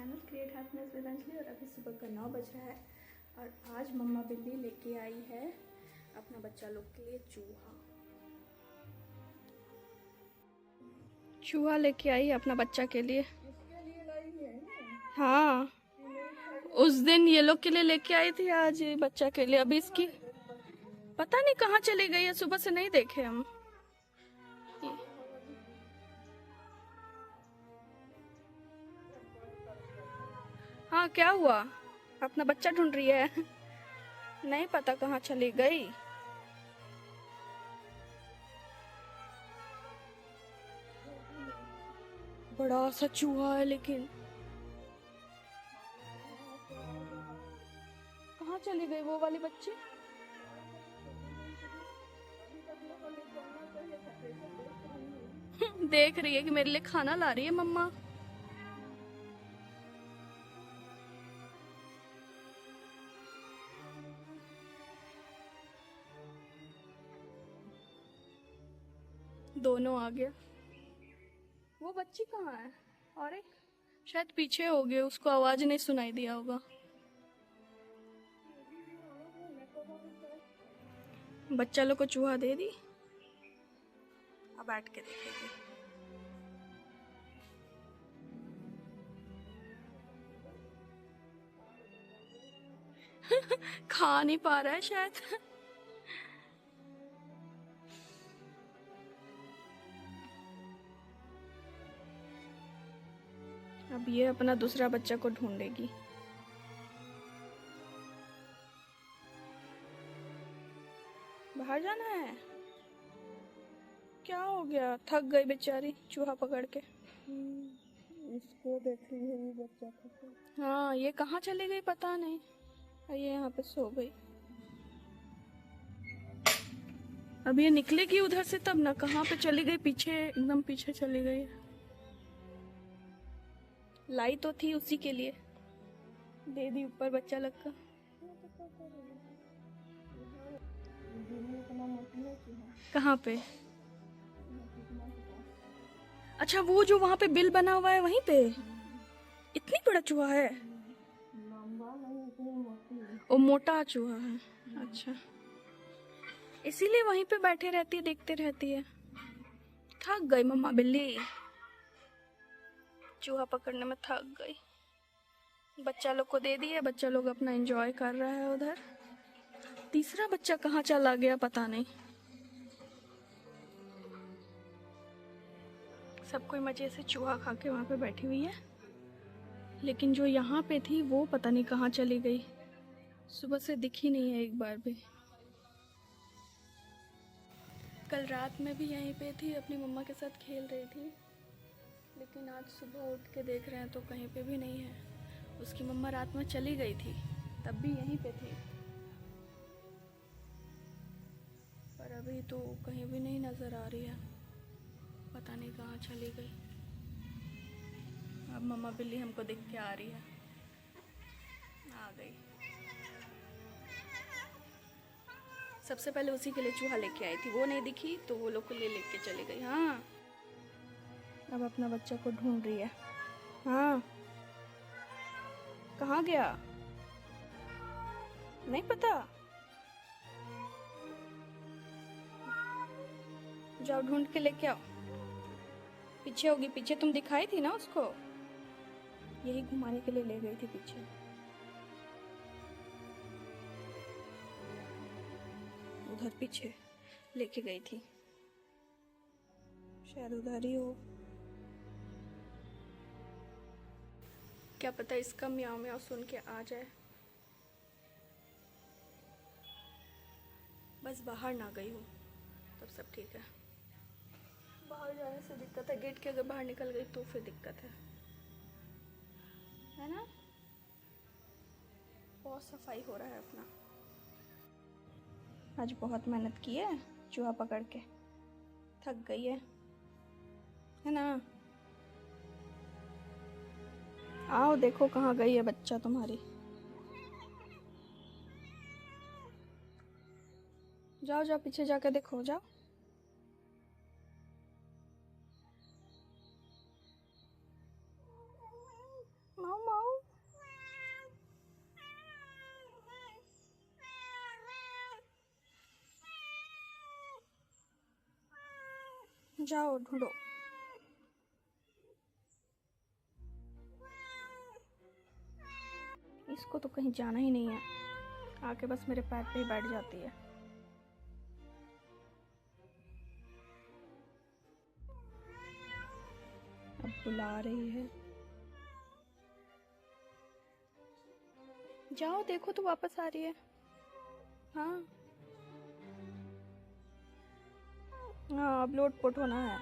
Channel create happiness with Anjali. और अभी सुबह का 9 बज रहा है और आज मम्मा बिल्ली लेके आई है अपना बच्चा लोग के लिए चूहा लेके आई है अपना बच्चा के लिए। हाँ, उस दिन ये लोग के लिए लेके आई थी, आज बच्चा के लिए। अभी इसकी पता नहीं कहाँ चली गई है, सुबह से नहीं देखे हम। हाँ, क्या हुआ? अपना बच्चा ढूंढ रही है। नहीं पता कहाँ चली गई। बड़ा सा चूहा है, लेकिन कहाँ चली गई वो वाली बच्ची? देख रही है कि मेरे लिए खाना ला रही है मम्मा। दोनों आ गया। वो बच्ची कहाँ है? और एक शायद पीछे हो गए, उसको आवाज नहीं सुनाई दिया होगा। बच्चा लोग को चूहा दे दी, अब बैठ के देखेगी। खा नहीं पा रहा है शायद। अब ये अपना दूसरा बच्चा को ढूंढेगी। बाहर जाना है? क्या हो गया? थक गई बेचारी चूहा पकड़ के। इसको देख रही है ये बच्चा को। हाँ, ये कहाँ चली गई पता नहीं। ये यहाँ पे सो गई। अब ये निकलेगी उधर से तब ना, कहाँ पे चली गई? पीछे, एकदम पीछे चली गई। लाई तो थी उसी के लिए, दे दी ऊपर बच्चा लग का। कहाँ पे? अच्छा, वो जो वहाँ पे बिल बना हुआ है वहीं पे? इतनी बड़ा चूहा है? वो मोटा चूहा है। अच्छा, इसीलिए वहीं पे बैठे रहती है, देखते रहती है। थक गई मम्मा बिल्ली, चूहा पकड़ने में थक गई। बच्चा लोग को दे दिए, बच्चा लोग अपना एंजॉय कर रहा है उधर। तीसरा बच्चा कहाँ चला गया पता नहीं। सब कोई मजे से चूहा खा के वहाँ पे बैठी हुई है, लेकिन जो यहाँ पे थी वो पता नहीं कहाँ चली गई। सुबह से दिखी नहीं है एक बार भी। कल रात में भी यहीं पे थी, अपनी मम्मा के साथ खेल रही थी, लेकिन आज सुबह उठ के देख रहे हैं तो कहीं पे भी नहीं है। उसकी मम्मा रात में चली गई थी, तब भी यहीं पे थी, पर अभी तो कहीं भी नहीं नज़र आ रही है। पता नहीं कहाँ चली गई। अब मम्मा बिल्ली हमको देख के आ रही है। आ गई। सबसे पहले उसी के लिए चूहा लेके आई थी, वो नहीं दिखी तो वो लोग को लेके चली गई। हाँ, अब अपना बच्चा को ढूंढ रही है। हाँ, कहाँ गया नहीं पता। जाओ ढूंढ के लेके आओ। पीछे होगी, पीछे तुम दिखाई थी ना उसको, यही घुमाने के लिए ले गई थी पीछे। उधर पीछे लेके गई थी, शायद उधर ही हो। क्या पता इसका म्याऊ म्याऊ सुन के आ जाए। बस बाहर ना गई हूँ तब सब ठीक है। बाहर जाने से दिक्कत है, गेट के अगर बाहर निकल गई तो फिर दिक्कत है ना। बहुत सफाई हो रहा है अपना। आज बहुत मेहनत की है चूहा पकड़ के, थक गई है ना। आओ देखो कहाँ गई है बच्चा तुम्हारी। जाओ जाओ, पीछे जाके देखो, जाओ। माओ माओ। जाओ ढूंढो। इसको तो कहीं जाना ही नहीं है, आके बस मेरे पैर पे ही बैठ जाती है। अब बुला रही है। जाओ देखो तो वापस आ रही है। हाँ हाँ, अब लोट-पोट होना है।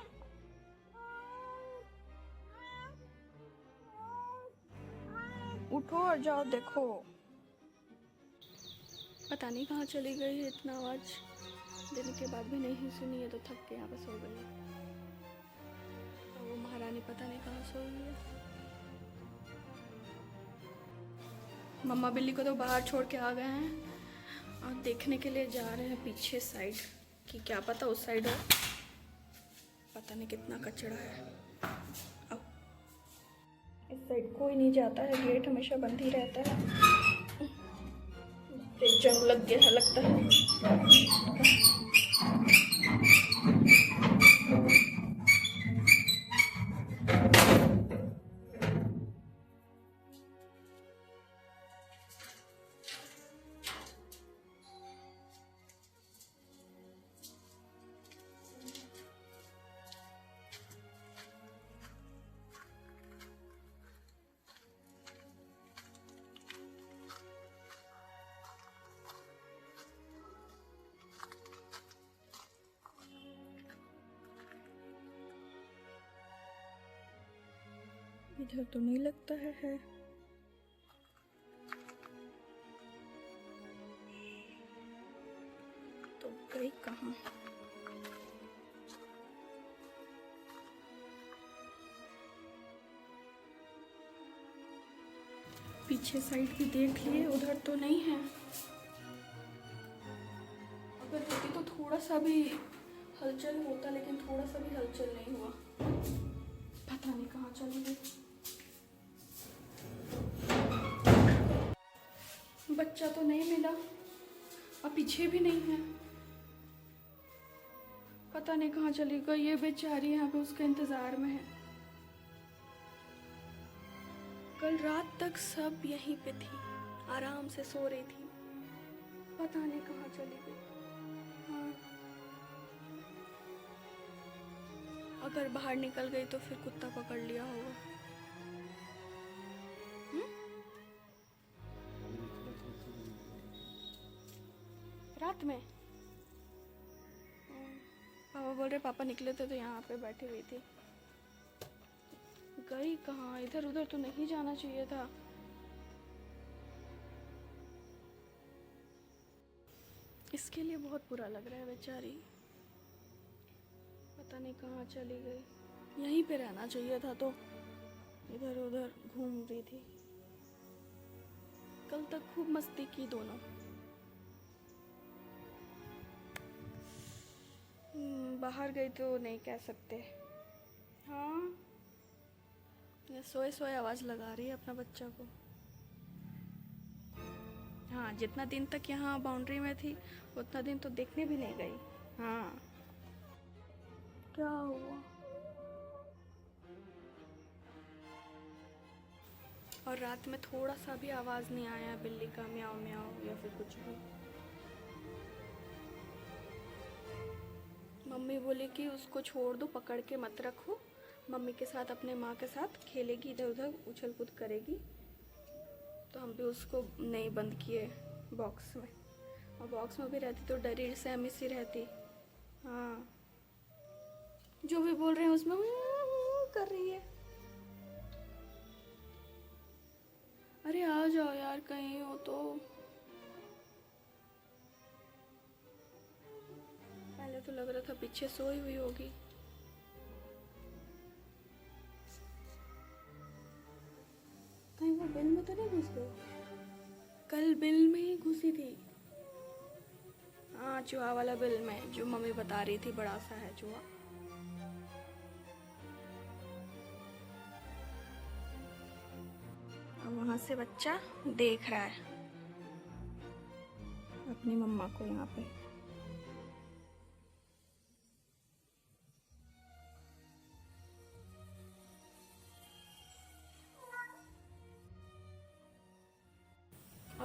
उठो और जाओ देखो। पता नहीं कहाँ चली गई है, इतना आवाज़ देने के बाद भी नहीं सुनी है तो थक के यहाँ पे सो गई है। और वो महारानी पता नहीं कहाँ सो गई है। मम्मा बिल्ली को तो बाहर छोड़ के आ गए हैं और देखने के लिए जा रहे हैं पीछे साइड कि क्या पता उस साइड हो। पता नहीं कितना कचरा है। आओ। इस साइड कोई नहीं जाता है, गेट हमेशा बंद ही रहता है। जंग लग गया है लगता है। इधर तो नहीं लगता है। तो गई कहाँ? पीछे साइड भी देख लिए, उधर तो नहीं है। अगर होती तो थोड़ा सा भी हलचल होता, लेकिन थोड़ा सा भी हलचल नहीं हुआ। पता नहीं कहाँ चली गई। बच्चा तो नहीं मिला और पीछे भी नहीं है। पता नहीं कहाँ चली गई। ये बेचारी यहाँ पे उसके इंतजार में है। कल रात तक सब यहीं पे थी, आराम से सो रही थी। पता नहीं कहाँ चली गई। हाँ, अगर बाहर निकल गई तो फिर कुत्ता पकड़ लिया होगा। रात में पापा बोल रहे पापा निकले थे तो यहाँ पे बैठी हुई थी। गई कहाँ? इधर उधर तो नहीं जाना चाहिए था। इसके लिए बहुत बुरा लग रहा है बेचारी। पता नहीं कहाँ चली गई। यहीं पे रहना चाहिए था, तो इधर उधर घूम रही थी। कल तक खूब मस्ती की दोनों। बाहर गई तो नहीं कह सकते। हाँ, ये सोए सोए आवाज़ लगा रही है अपना बच्चा को। हाँ, जितना दिन तक यहाँ बाउंड्री में थी उतना दिन तो देखने भी नहीं गई। हाँ, क्या हुआ? और रात में थोड़ा सा भी आवाज़ नहीं आया बिल्ली का म्याऊं म्याऊं या फिर कुछ भी। मम्मी बोली कि उसको छोड़ दो, पकड़ के मत रखो। मम्मी के साथ, अपने माँ के साथ खेलेगी, इधर उधर उछल कूद करेगी। तो हम भी उसको नहीं बंद किए बॉक्स में। और बॉक्स में भी रहती तो डरी सहमी सी रहती। हाँ, जो भी बोल रहे हैं उसमें कर रही है। अरे आ जाओ यार, कहीं हो तो। पहले तो लग रहा था पीछे सोई हुई होगी। कहीं वो बिल में तो नहीं घुस गई? कल बिल में ही घुसी थी। हाँ, चूहा वाला बिल में, जो मम्मी बता रही थी बड़ा सा है चूहा। और वहां से बच्चा देख रहा है अपनी मम्मा को यहाँ पे।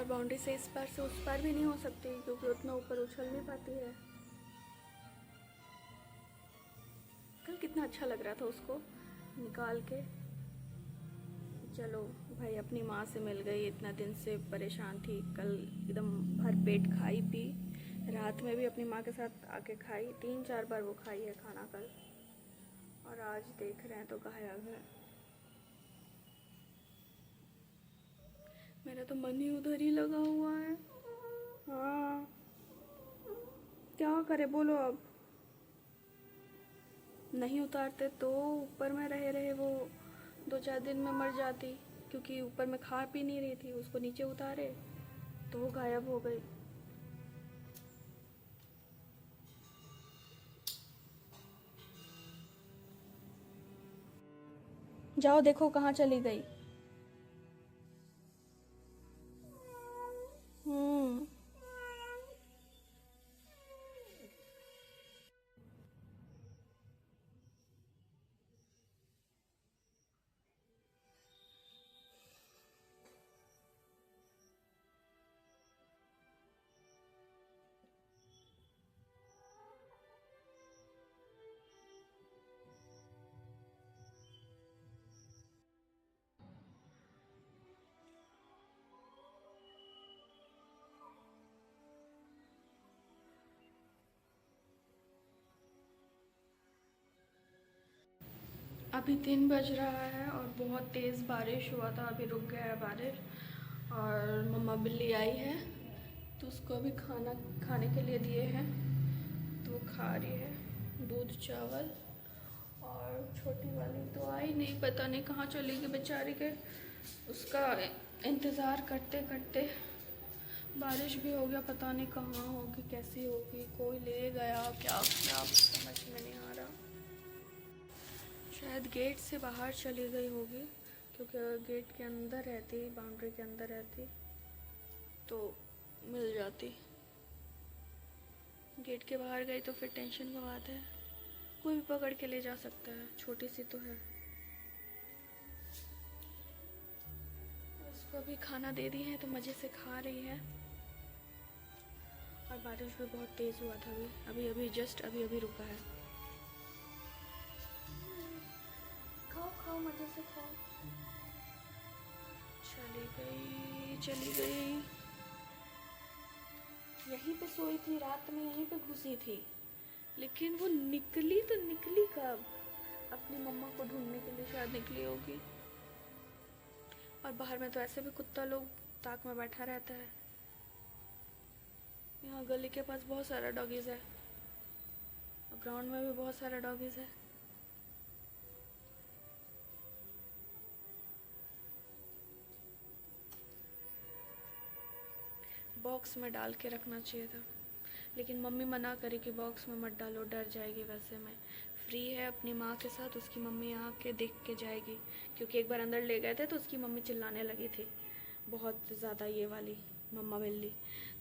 और बाउंड्री से इस पार से उस पार भी नहीं हो सकती क्योंकि उतना ऊपर उछल नहीं पाती है। कल कितना अच्छा लग रहा था उसको निकाल के। चलो भाई अपनी माँ से मिल गई, इतना दिन से परेशान थी। कल एकदम भर पेट खाई पी, रात में भी अपनी माँ के साथ आके खाई, 3-4 बार वो खाई है खाना कल। और आज देख रहे हैं तो गायब है। मेरा तो मन ही उधर ही लगा हुआ है। हाँ क्या करे बोलो अब। नहीं उतारते तो ऊपर में रहे रहे वो 2-4 दिन में मर जाती, क्योंकि ऊपर में खा पी नहीं रही थी। उसको नीचे उतारे तो वो गायब हो गई। जाओ देखो कहाँ चली गई। हम्म। अभी 3 बज रहा है और बहुत तेज़ बारिश हुआ था, अभी रुक गया है बारिश। और मम्मा बिल्ली आई है तो उसको अभी खाना खाने के लिए दिए हैं, तो वो खा रही है दूध चावल। और छोटी वाली तो आई नहीं, पता नहीं कहाँ चली गई बेचारी के। उसका इंतज़ार करते करते बारिश भी हो गया, पता नहीं कहाँ होगी कैसी होगी, कोई ले गया क्या क्या समझ में नहीं आ रहा। शायद गेट से बाहर चली गई होगी, क्योंकि अगर गेट के अंदर रहती, बाउंड्री के अंदर रहती तो मिल जाती। गेट के बाहर गई तो फिर टेंशन की बात है, कोई भी पकड़ के ले जा सकता है, छोटी सी तो है। उसको अभी खाना दे दी है तो मज़े से खा रही है। और बारिश भी बहुत तेज़ हुआ था, अभी अभी जस्ट अभी रुका है। खाओ खाओ मज़े से खाओ। चली गई। यहीं पे सोई थी रात में, यहीं पे घुसी थी, लेकिन वो निकली तो निकली कब? अपनी मम्मा को ढूंढने के लिए शायद निकली होगी। और बाहर में तो ऐसे भी कुत्ता लोग ताक में बैठा रहता है। यहाँ गली के पास बहुत सारा डॉगीज़ है और ग्राउंड में भी बहुत सारा डॉगीज़ है। बॉक्स में डाल के रखना चाहिए था, लेकिन मम्मी मना करी कि बॉक्स में मत डालो, डर जाएगी। वैसे में फ्री है अपनी माँ के साथ, उसकी मम्मी यहाँ के देख के जाएगी, क्योंकि एक बार अंदर ले गए थे तो उसकी मम्मी चिल्लाने लगी थी बहुत ज़्यादा, ये वाली मम्मा बिल्ली।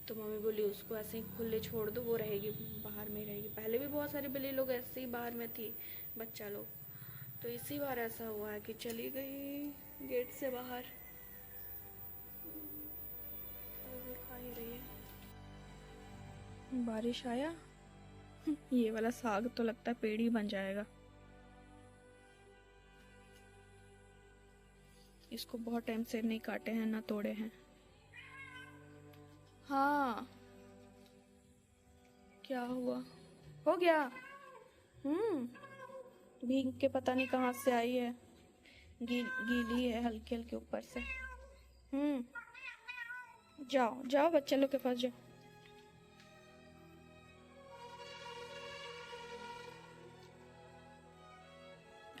तो मम्मी बोली उसको ऐसे ही खुले छोड़ दो, वो रहेगी बाहर में रहेगी। पहले भी बहुत सारी बिल्ली लोग ऐसे ही बाहर में थी, बच्चा लोग। तो इसी बार ऐसा हुआ है कि चली गई गेट से बाहर। खा ही रही है। बारिश आया, ये वाला साग तो लगता है पेड़ ही बन जाएगा। इसको बहुत टाइम से नहीं काटे हैं ना तोड़े हैं। हाँ क्या हुआ? हो गया। भीग के पता नहीं कहाँ से आई है, गीली है हल्के हल्के ऊपर से। जाओ जाओ बच्चे लोग के पास जाओ।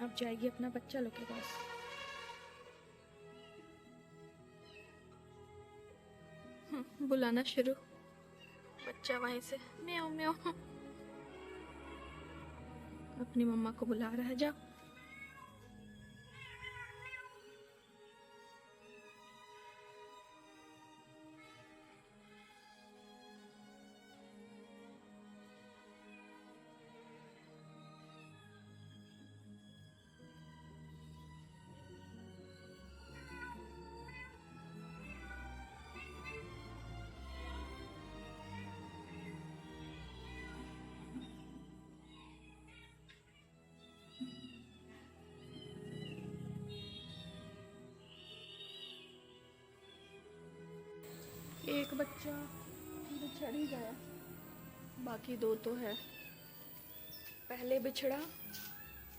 अब जाएगी अपना बच्चा लोग के पास। बुलाना शुरू, बच्चा वहीं से म्याऊं म्याऊं अपनी मम्मा को बुला रहा है। जाओ। एक बच्चा बिछड़ ही गया, बाकी 2 तो है। पहले बिछड़ा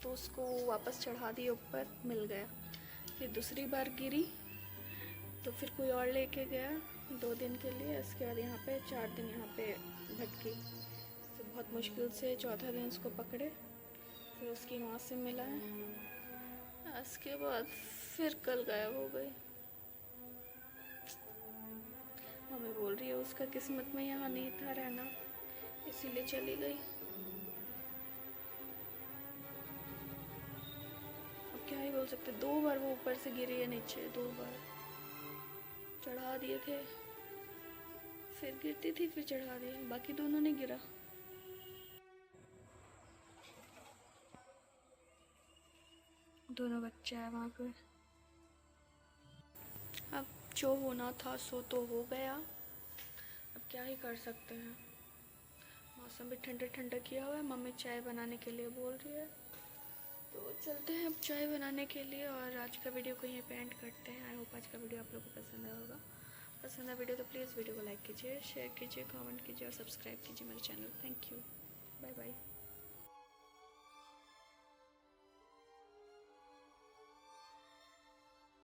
तो उसको वापस चढ़ा दिया ऊपर, मिल गया। फिर दूसरी बार गिरी तो फिर कोई और लेके गया 2 दिन के लिए। इसके बाद यहाँ पे 4 दिन यहाँ पे भटकी। तो बहुत मुश्किल से चौथा दिन उसको पकड़े, फिर उसकी माँ से मिला है। इसके बाद फिर कल गायब हो गई। मम्मी बोल रही है उसका किस्मत में यहाँ नहीं था रहना, इसीलिए चली गई। अब क्या ही बोल सकते। 2 बार वो ऊपर से गिरी है नीचे, 2 बार चढ़ा दिए थे, फिर गिरती थी फिर चढ़ा दिए, बाकी दोनों ने गिरा। दोनों बच्चे हैं वहाँ पे। अब जो होना था सो तो हो गया, अब क्या ही कर सकते हैं। मौसम भी ठंडा ठंडा किया हुआ है। मम्मी चाय बनाने के लिए बोल रही है, तो चलते हैं अब चाय बनाने के लिए। और आज का वीडियो को यहीं पे एंड करते हैं। आई होप आज का वीडियो आप लोगों को पसंद आया होगा। पसंद है वीडियो तो प्लीज़ वीडियो को लाइक कीजिए, शेयर कीजिए, कमेंट कीजिए और सब्सक्राइब कीजिए मेरे channel. Thank you, bye bye.